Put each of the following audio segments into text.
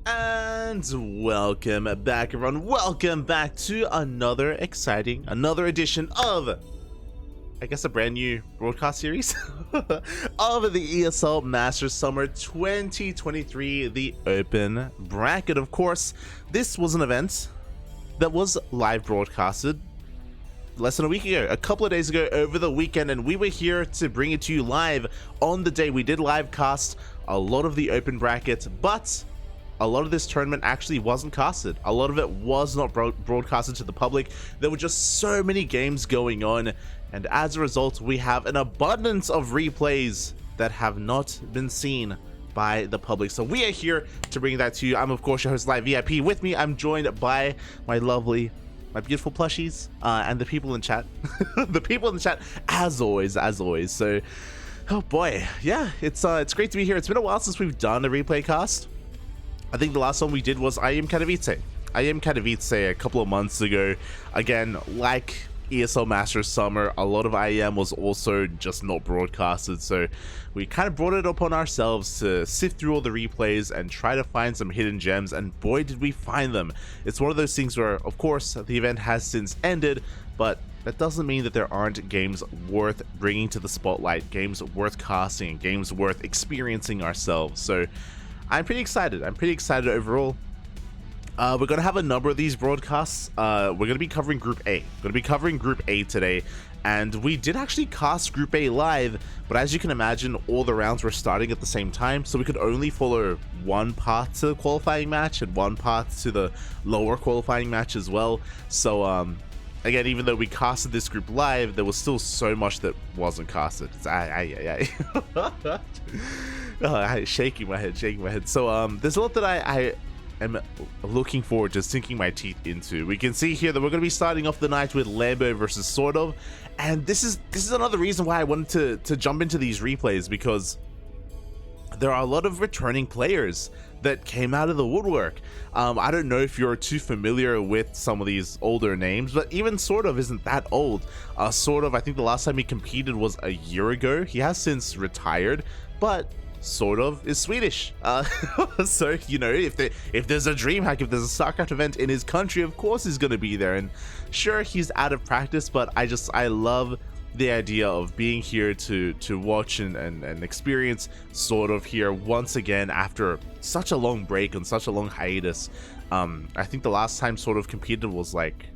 And welcome back, everyone. Welcome back to another edition of, I guess, a brand new broadcast series of the ESL Masters Summer 2023, the Open Bracket. Of course, this was an event that was live broadcasted less than a week ago, a couple of days ago over the weekend, and we were here to bring it to you live on the day. We did live cast a lot of the Open Bracket, but a lot of this tournament actually wasn't casted. A lot of it was not broadcasted to the public. There were just so many games going on, and as a result, we have an abundance of replays that have not been seen by the public. So we are here to bring that to you. I'm, of course, your host, Live VIP. With me, I'm joined by my beautiful plushies, and the people in chat. The people in the chat, as always. So, oh boy, yeah, it's great to be here. It's been a while since we've done a replay cast. I think the last one we did was I Am Katowice a couple of months ago. Again, like ESL Masters Summer, a lot of IEM was also just not broadcasted, so we kind of brought it upon ourselves to sift through all the replays and try to find some hidden gems, and boy did we find them. It's one of those things where, of course, the event has since ended, but that doesn't mean that there aren't games worth bringing to the spotlight, games worth casting, games worth experiencing ourselves. So I'm pretty excited overall. We're going to have a number of these broadcasts. We're going to be covering Group A. Today, and we did actually cast Group A live, but as you can imagine, all the rounds were starting at the same time, so we could only follow one path to the qualifying match and one path to the lower qualifying match as well. So, again, even though we casted this group live, there was still so much that wasn't casted. Shaking my head. So there's a lot that I am looking forward to sinking my teeth into. We can see here that we're going to be starting off the night with Lambo versus SortOf, and this is another reason why I wanted to jump into these replays, because there are a lot of returning players that came out of the woodwork. I don't know if you're too familiar with some of these older names, but even SortOf isn't that old. SortOf, I think the last time he competed was a year ago. He has since retired, but SortOf is Swedish. So, you know, if there's a DreamHack, if there's a StarCraft event in his country, of course he's going to be there. And sure, he's out of practice, but I love the idea of being here to watch and experience SortOf here once again after such a long break and such a long hiatus. I think the last time SortOf competed was like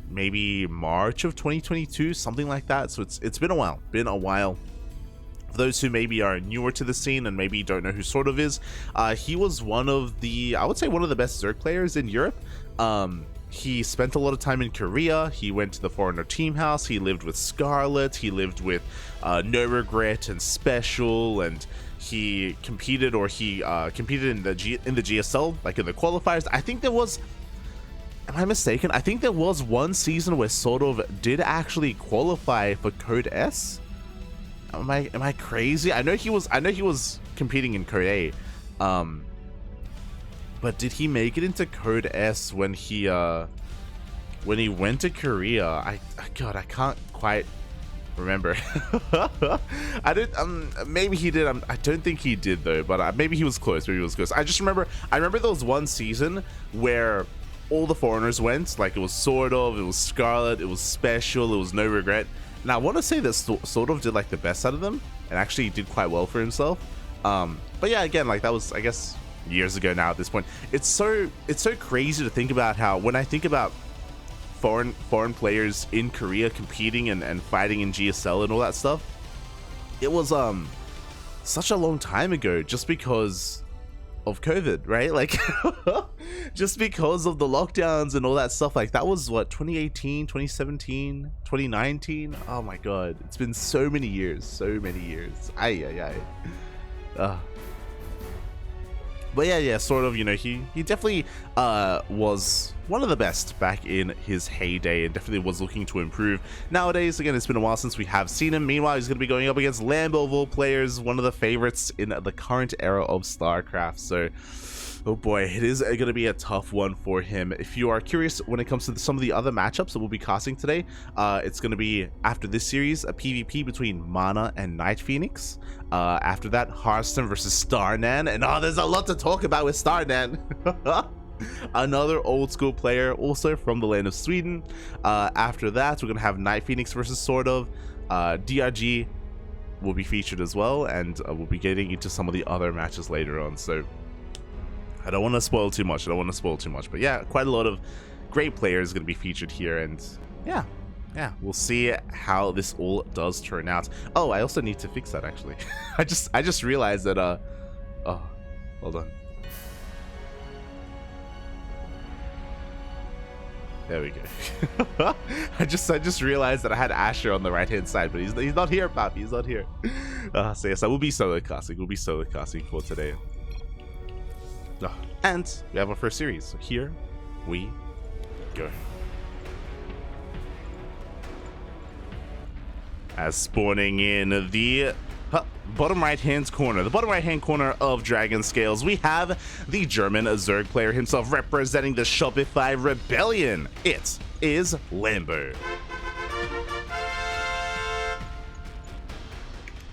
maybe March of 2022, something like that. So it's been a while. For those who maybe are newer to the scene and maybe don't know who SortOf is, he was one of the best Zerg players in Europe. He spent a lot of time in Korea. He went to the Foreigner Team House. He lived with Scarlet. He lived with No Regret and Special, and he competed in the GSL, like in the qualifiers. I think there was, am I mistaken? I think there was one season where SortOf did actually qualify for Code S. Am I crazy? I know he was competing in Code A. But did he make it into Code S when he went to Korea? God, I can't quite remember. I don't. Maybe he did. I don't think he did though. But maybe he was close. I just remember. I remember there was one season where all the foreigners went. Like, it was SortOf, it was Scarlet, it was Special, it was No Regret. And I want to say that SortOf did like the best out of them and actually did quite well for himself. But yeah, again, like that was, I guess, years ago now at this point. It's so crazy to think about how, when I think about foreign players in Korea competing and fighting in GSL and all that stuff, it was such a long time ago, just because of COVID, right? Like just because of the lockdowns and all that stuff. Like, that was what, 2018, 2017, 2019. Oh my god, it's been so many years. But yeah, SortOf, you know, he definitely was one of the best back in his heyday, and definitely was looking to improve. Nowadays, again, it's been a while since we have seen him. Meanwhile, he's going to be going up against Lambo of all players, one of the favorites in the current era of StarCraft. So Oh boy, it is going to be a tough one for him. If you are curious when it comes to some of the other matchups that we'll be casting today, it's going to be, after this series, a PvP between Mana and Night Phoenix. After that, Hearthstone versus Starnan. And there's a lot to talk about with Starnan. Another old school player, also from the land of Sweden. After that, we're going to have Night Phoenix versus SortOf. DRG will be featured as well, and we'll be getting into some of the other matches later on. So I don't want to spoil too much. But yeah, quite a lot of great players going to be featured here, and yeah, we'll see how this all does turn out. Oh, I also need to fix that actually. I just realized that oh, hold on. There we go. I just realized that I had Asher on the right hand side, but he's not here, Papi. He's not here. So yes, I will be solo casting. We'll be solo casting for today. And we have our first series. So here we go. As spawning in the bottom right hand corner, of Dragon Scales, we have the German Zerg player himself representing the Shopify Rebellion. It is Lambo.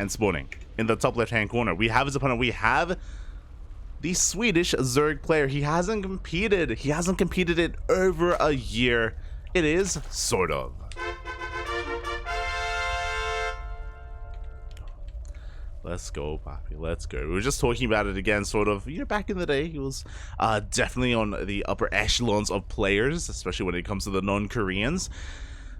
And spawning in the top left hand corner, we have his opponent. We have the Swedish Zerg player. He hasn't competed in over a year. It is SortOf. Let's go, Papi. Let's go. We were just talking about it again, SortOf. Back in the day, he was definitely on the upper echelons of players, especially when it comes to the non-Koreans.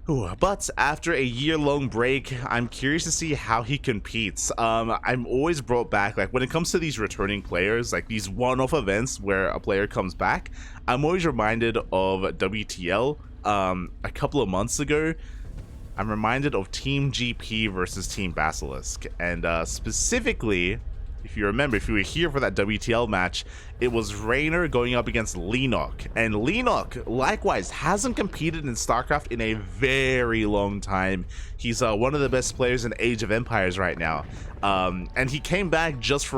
But after a year-long break, I'm curious to see how he competes. I'm always brought back, like when it comes to these returning players, like these one-off events where a player comes back, I'm always reminded of WTL a couple of months ago. I'm reminded of Team GP versus Team Basilisk, and specifically, if you remember, if you were here for that WTL match, it was Rainer going up against Lenok, and Lenok likewise hasn't competed in StarCraft in a very long time. He's one of the best players in Age of Empires right now, and he came back just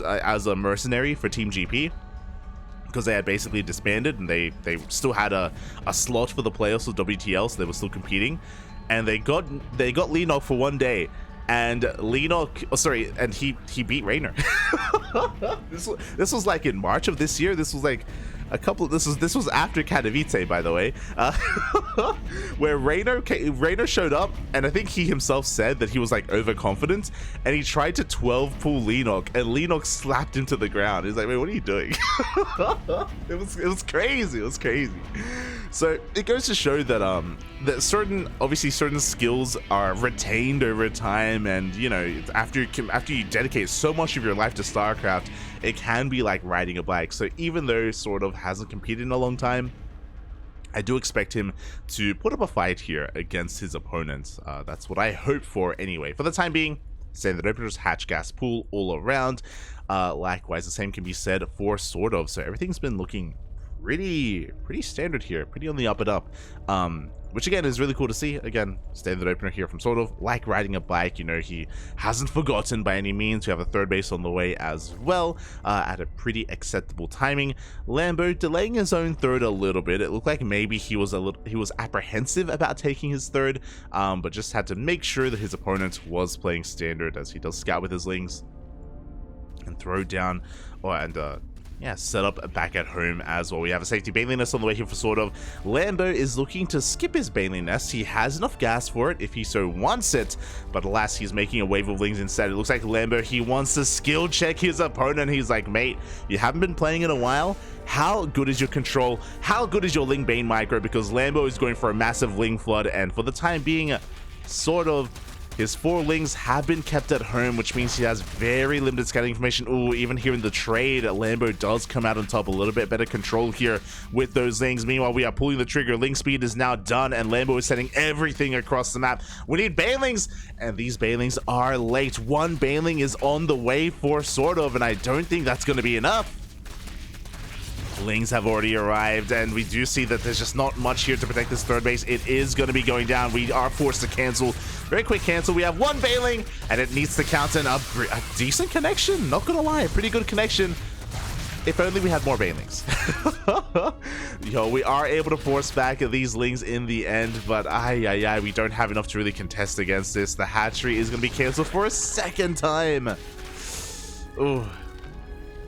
as a mercenary for Team GP, because they had basically disbanded, and they still had a slot for the playoffs for WTL, so they were still competing, and they got Lenok for one day, and Lenok, and he beat Rainer. This was like in March of this year. This was like this was after Katowice, by the way, where Rainer showed up, and I think he himself said that he was like overconfident, and he tried to 12 pull Lenok, and Lenok slapped him to the ground. He's like, wait, what are you doing? It was crazy. It was crazy. So it goes to show that that certain skills are retained over time, and after you dedicate so much of your life to StarCraft, it can be like riding a bike. So even though SortOf hasn't competed in a long time, I do expect him to put up a fight here against his opponents. That's what I hope for anyway. For the time being, Standard Openers, Hatch Gas Pool all around. Likewise, the same can be said for SortOf. So everything's been looking pretty standard here, pretty on the up and up, which again is really cool to see. Again, standard opener here from SortOf, like riding a bike. He hasn't forgotten by any means. We have a third base on the way as well, at a pretty acceptable timing. Lambo delaying his own third a little bit. It looked like maybe he was apprehensive about taking his third, but just had to make sure that his opponent was playing standard, as he does scout with his lings and throw down, set up back at home as well. We have a safety Baneling Nest on the way here for SortOf. Lambo is looking to skip his Baneling Nest. He has enough gas for it if he so wants it, but alas, he's making a wave of lings instead. It looks like Lambo, he wants to skill check his opponent. He's like, mate, you haven't been playing in a while. How good is your control? How good is your Ling Bane micro? Because Lambo is going for a massive Ling flood, and for the time being, SortOf, his 4 lings have been kept at home, which means he has very limited scouting information. Ooh, even here in the trade, Lambo does come out on top. A little bit better control here with those lings. Meanwhile, we are pulling the trigger. Ling speed is now done, and Lambo is sending everything across the map. We need Banelings, and these Banelings are late. 1 Baneling is on the way for SortOf, and I don't think that's going to be enough. Lings have already arrived, and we do see that there's just not much here to protect this third base. It is going to be going down. We are forced to cancel. Very quick cancel. We have 1 Baneling, and it needs to count in a decent connection. Not going to lie, a pretty good connection. If only we had more banelings. Yo, we are able to force back these lings in the end, but we don't have enough to really contest against this. The hatchery is going to be cancelled for a second time. Ooh.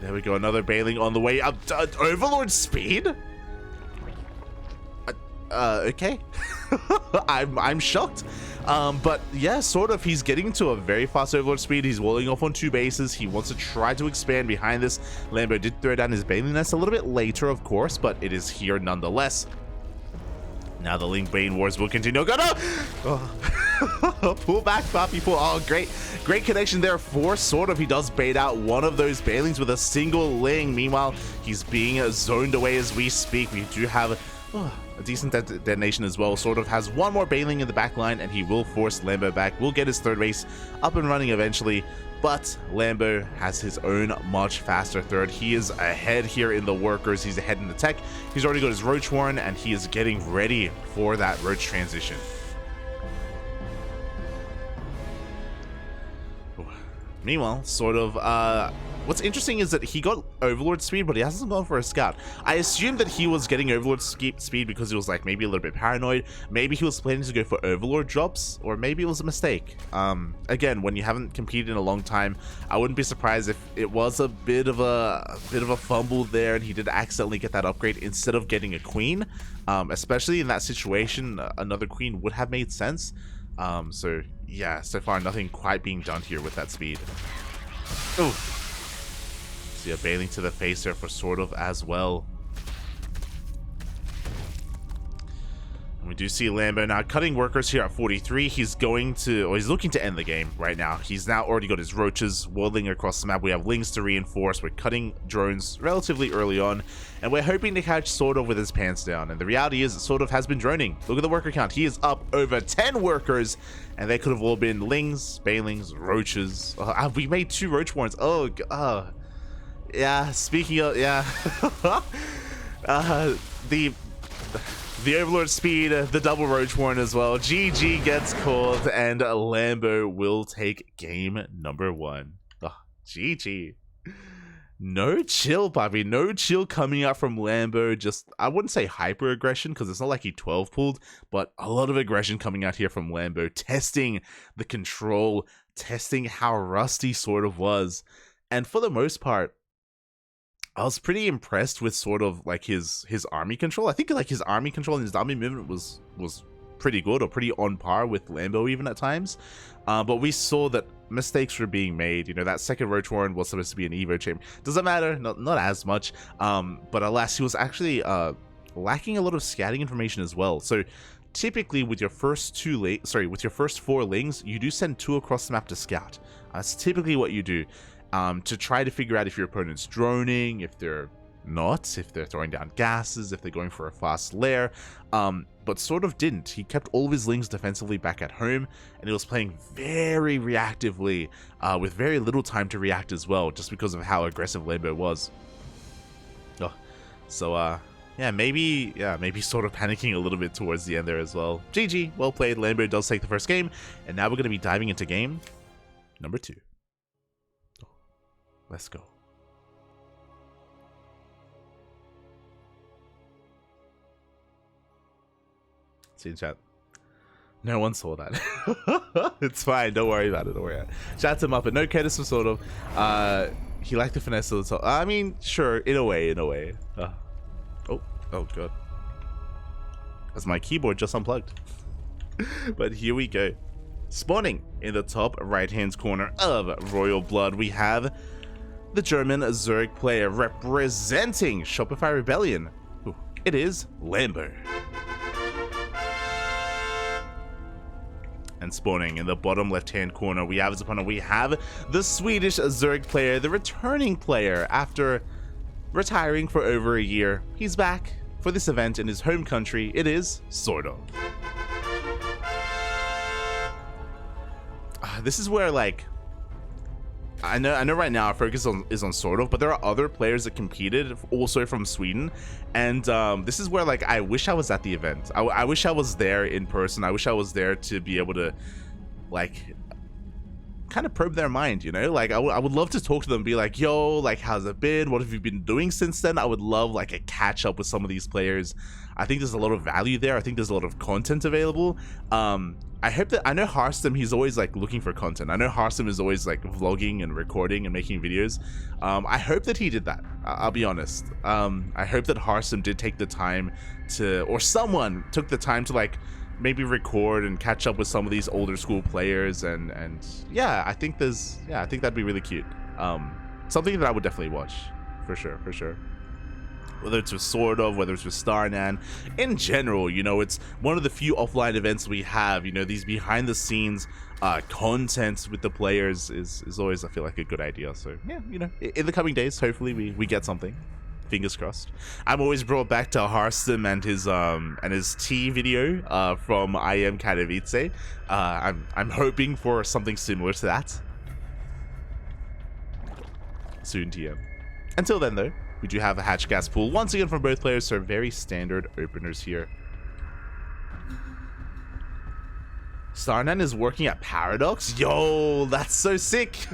There we go, another baneling on the way up. Overlord speed? Okay. I'm shocked. But yeah, sort of, he's getting to a very fast overlord speed. He's walling off on 2 bases. He wants to try to expand behind this. Lambo did throw down his baneling nest a little bit later, of course, but it is here nonetheless. Now the Link Bane Wars will continue. Go, no! Oh. Pull back, Poppy, pull. Oh, great connection there for SortOf. He does bait out one of those banelings with a single Ling. Meanwhile, he's being zoned away as we speak. We do have a decent detonation as well. SortOf has one more baneling in the back line, and he will force Lambo back. We'll get his third base up and running eventually, but Lambo has his own much faster third. He is ahead here in the workers. He's ahead in the tech. He's already got his Roach Warren, and he is getting ready for that Roach transition. Meanwhile, SortOf, what's interesting is that he got Overlord speed, but he hasn't gone for a scout. I assumed that he was getting Overlord speed because he was like maybe a little bit paranoid. Maybe he was planning to go for Overlord drops, or maybe it was a mistake. Again, when you haven't competed in a long time, I wouldn't be surprised if it was a bit of a fumble there, and he did accidentally get that upgrade instead of getting a queen. Especially in that situation, another queen would have made sense. So yeah, so far nothing quite being done here with that speed. Ooh. See a baneling to the face there for SortOf as well. And we do see Lambo now cutting workers here at 43. He's looking to end the game right now. He's now already got his roaches waddling across the map. We have lings to reinforce. We're cutting drones relatively early on, and we're hoping to catch SortOf with his pants down. And the reality is that SortOf has been droning. Look at the worker count. He is up over 10 workers, and they could have all been lings, banelings, roaches. We made 2 roach warrens. Oh, God. Yeah, speaking of, yeah. The Overlord speed, the double Roach Warren as well. GG gets called, and Lambo will take game number 1. Oh, GG. No chill, Bobby. No chill coming out from Lambo. Just, I wouldn't say hyper aggression because it's not like he 12 pulled, but a lot of aggression coming out here from Lambo, testing the control, testing how rusty SortOf was. And for the most part, I was pretty impressed with sort of like his army control. I think like his army control and his army movement was pretty good, or pretty on par with Lambo even at times. But we saw that mistakes were being made. You know, that second Roach Warren was supposed to be an Evo chamber. Doesn't matter, not as much. But alas, he was actually lacking a lot of scouting information as well. So typically with your first 4 lings, you do send 2 across the map to scout. That's typically what you do. To try to figure out if your opponent's droning, if they're not, if they're throwing down gases, if they're going for a fast lair. But SortOf didn't. He kept all of his lings defensively back at home, and he was playing very reactively, with very little time to react as well, just because of how aggressive Lambo was. Oh, so yeah, maybe sort of panicking a little bit towards the end there as well. GG, well played. Lambo does take the first game, and now we're going to be diving into game number 2. Let's go. See in chat. No one saw that. It's fine. Don't worry about it. Don't worry about it. Chat's him up, but no credits for SortOf. He liked the finesse of the top. I mean, sure, in a way. Oh god. As my keyboard just unplugged. But here we go. Spawning in the top right-hand corner of Royal Blood, we have the German Zerg player representing Shopify Rebellion. Ooh, it is Lambo. And spawning in the bottom left-hand corner, we have as opponent, we have the Swedish Zerg player, the returning player after retiring for over a year. He's back for this event in his home country. It is SortOf. This is where, like, I know right now our focus is on SortOf, but there are other players that competed also from Sweden, and this is where, like, I wish I was at the event. I wish I was there in person. I wish I was there to be able to, like, kind of probe their mind, you know? Like, I would love to talk to them, be like, yo, like, how's it been? What have you been doing since then? I would love, like, a catch up with some of these players. I think there's a lot of value there. I think there's a lot of content available. I hope that, I know Hearthstone, he's always, like, looking for content. I know Hearthstone is always, like, vlogging and recording and making videos. I hope that he did that. I'll be honest. I hope that Hearthstone did take the time to, or someone took the time to, like, maybe record and catch up with some of these older school players, and yeah, I think that'd be really cute. Something that I would definitely watch, for sure. Whether it's with SortOf, whether it's with StarNan, in general, you know, it's one of the few offline events we have. You know, these behind the scenes content with the players is always, I feel like, a good idea. So yeah, you know, in the coming days, hopefully we get something. Fingers crossed. I'm always brought back to Hearthstone and his tea video from I Am ZvZ. I'm hoping for something similar to that soon, TM. Until then, though, we do have a hatch gas pool once again from both players, so very standard openers here. Starnan is working at Paradox. Yo, that's so sick.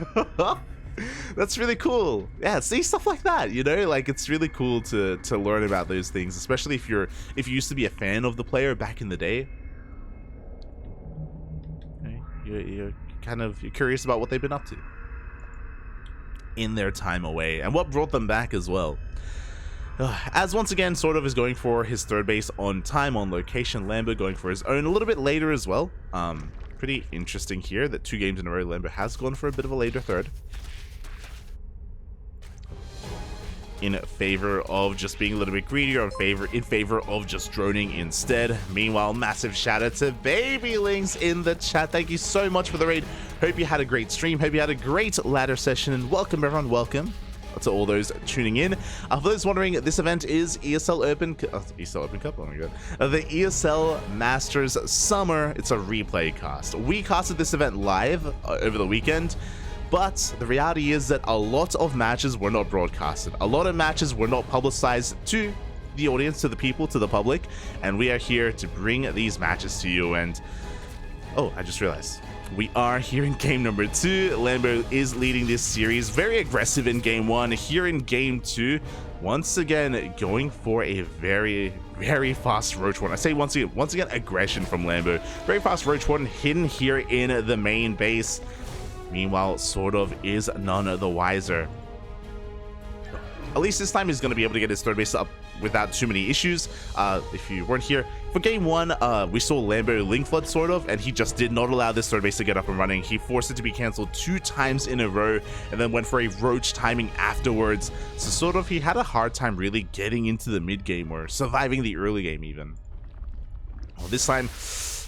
That's really cool. Yeah, see, stuff like that, you know, like, it's really cool to learn about those things, especially if you used to be a fan of the player back in the day. Okay. You're curious about what they've been up to in their time away and what brought them back as well. As once again, SortOf is going for his third base on time, on location. Lambo going for his own a little bit later as well. Pretty interesting here that 2 games in a row Lambo has gone for a bit of a later third, in favor of just being a little bit greedier, in favor of just droning instead. Meanwhile, massive shout out to Babylings in the chat. Thank you so much for the raid. Hope you had a great stream. Hope you had a great ladder session, and welcome everyone. Welcome to all those tuning in. For those wondering, this event is ESL Open Cup. Oh my god, the ESL Masters Summer. It's a replay cast. We casted this event live over the weekend. But the reality is that a lot of matches were not broadcasted. A lot of matches were not publicized to the audience, to the people, to the public. And we are here to bring these matches to you. And, oh, I just realized, we are here in game number 2. Lambo is leading this series. Very aggressive in game 1. Here in game 2, once again, going for a very fast Roach Warden. I say once again, aggression from Lambo. Very fast Roach Warden hidden here in the main base. Meanwhile, SortOf is none the wiser. At least this time he's going to be able to get his third base up without too many issues. If you weren't here, for game 1, we saw Lambo link flood SortOf, and he just did not allow this third base to get up and running. He forced it to be cancelled 2 times in a row, and then went for a Roach timing afterwards. So SortOf, he had a hard time really getting into the mid game or surviving the early game even. Well, this time,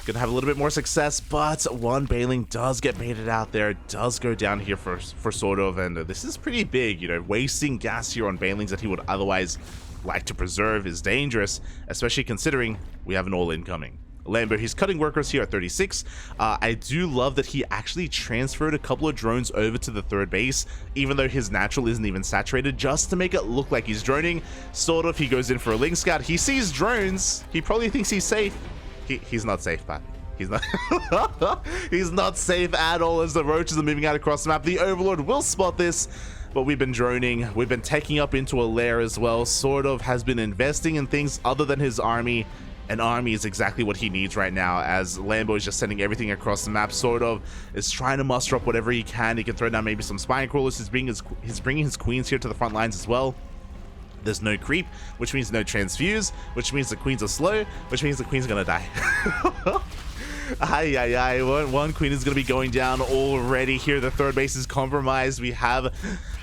gonna have a little bit more success, but one Bailing does get baited out there, does go down here for SortOf, and this is pretty big, you know, wasting gas here on Bailings that he would otherwise like to preserve is dangerous, especially considering we have an all-in coming. Lambo, he's cutting workers here at 36. I do love that he actually transferred a couple of drones over to the third base, even though his natural isn't even saturated, just to make it look like he's droning. SortOf, he goes in for a link scout. He sees drones. He probably thinks he's safe. He's not safe, Pat. He's not. He's not safe at all as the roaches are moving out across the map. The Overlord will spot this, but we've been droning. We've been taking up into a lair as well. SortOf has been investing in things other than his army. An army is exactly what he needs right now, as Lambo is just sending everything across the map. SortOf is trying to muster up whatever he can. He can throw down maybe some spine crawlers. He's bringing his queens here to the front lines as well. There's no creep, which means no transfuse, which means the queens are slow, which means the queen's gonna die. One queen is gonna be going down already here. The third base is compromised. We have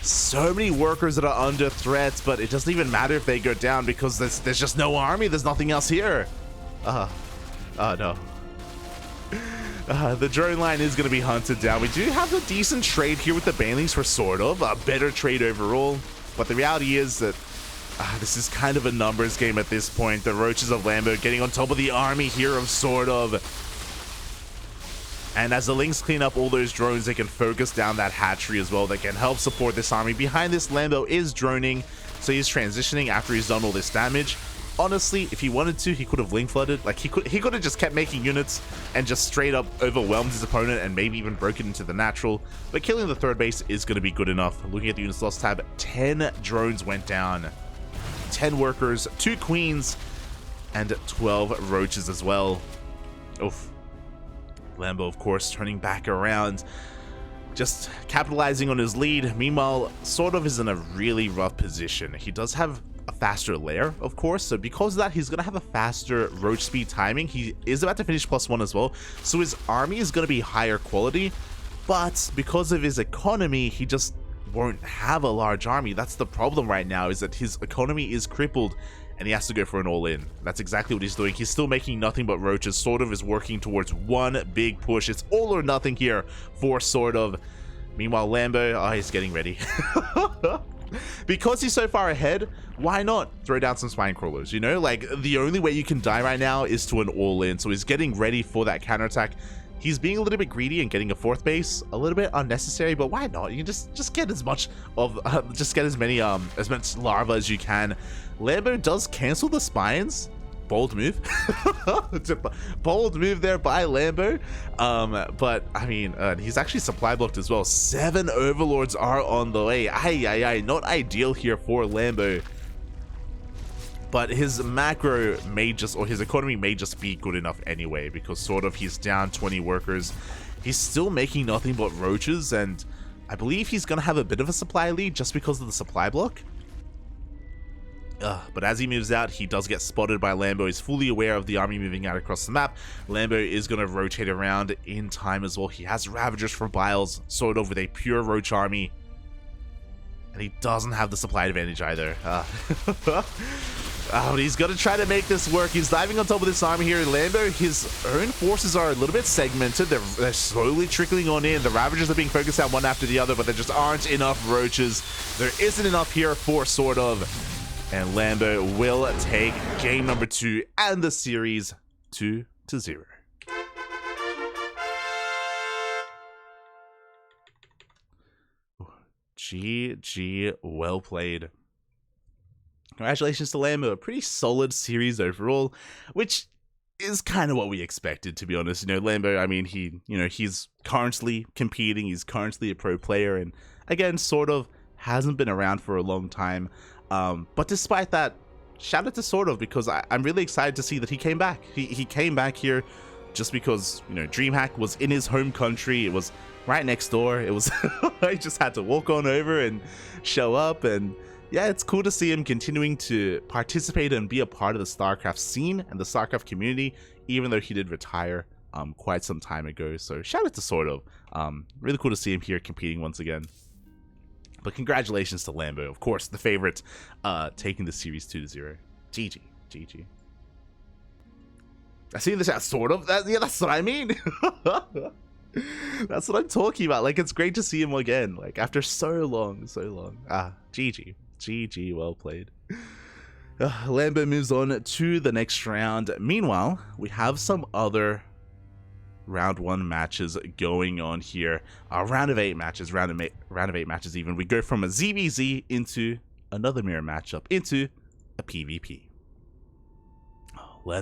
so many workers that are under threat, but it doesn't even matter if they go down because there's just no army. There's nothing else here. Oh no. The drone line is going to be hunted down. We do have a decent trade here with the Bailings for SortOf, a better trade overall, but the reality is that this is kind of a numbers game at this point. The Roaches of Lambo getting on top of the army here of SortOf. And as the Lynx clean up all those drones, they can focus down that hatchery as well. They can help support this army. Behind this, Lambo is droning, so he's transitioning after he's done all this damage. Honestly, if he wanted to, he could have link flooded. Like, he could have just kept making units and just straight up overwhelmed his opponent and maybe even broken into the natural. But killing the third base is going to be good enough. Looking at the units lost tab, 10 drones went down. 10 workers, 2 queens, and 12 roaches as well. Oof. Lambo, of course, turning back around, just capitalizing on his lead. Meanwhile, SortOf is in a really rough position. He does have a faster lair, of course, so because of that, he's gonna have a faster roach speed timing. He is about to finish +1 as well, so his army is gonna be higher quality, but because of his economy, he just won't have a large army. That's the problem right now, is that his economy is crippled and he has to go for an all-in. That's exactly what he's doing. He's still making nothing but roaches. SortOf is working towards one big push. It's all or nothing here for SortOf. Meanwhile, Lambo, he's getting ready. Because he's so far ahead, why not throw down some spine crawlers? You know, like, the only way you can die right now is to an all-in. So he's getting ready for that counterattack. He's being a little bit greedy and getting a 4th base, a little bit unnecessary, but why not? You can just get as much of, just get as much larva as you can. Lambo does cancel the spines. Bold move. Bold move there by Lambo. But I mean, he's actually supply blocked as well. 7 overlords are on the way. Not ideal here for Lambo. But his macro may just, or his economy may just be good enough anyway, because SortOf, he's down 20 workers. He's still making nothing but roaches, and I believe he's gonna have a bit of a supply lead just because of the supply block. But as he moves out, he does get spotted by Lambo. He's fully aware of the army moving out across the map. Lambo is going to rotate around in time as well. He has Ravagers for Biles, SortOf with a pure roach army. And he doesn't have the supply advantage either. But he's going to try to make this work. He's diving on top of this army here. Lambo, his own forces are a little bit segmented. They're slowly trickling on in. The Ravagers are being focused on one after the other, but there just aren't enough roaches. There isn't enough here for SortOf. And Lambo will take game number 2 and the series 2-0. GG, well played. Congratulations to Lambo. A pretty solid series overall, which is kind of what we expected, to be honest. You know, Lambo, I mean, he's currently competing. He's currently a pro player, and again, SortOf hasn't been around for a long time. But despite that, shout out to SortOf, because I'm really excited to see that he came back. He came back here just because, you know, DreamHack was in his home country. It was right next door. It was I just had to walk on over and show up, and yeah, it's cool to see him continuing to participate and be a part of the StarCraft scene and the StarCraft community, even though he did retire quite some time ago. So shout out to SortOf. Really cool to see him here competing once again. But congratulations to Lambo, of course, the favorite, taking the series 2-0. GG, GG. I see this at SortOf. Yeah, that's what I mean. That's what I'm talking about. Like, it's great to see him again. Like, after so long. GG, GG, well played. Lambo moves on to the next round. Meanwhile, we have some other round 1 matches going on here. Round of 8 matches, round of 8 matches even. We go from a ZvZ into another mirror matchup, into a PvP.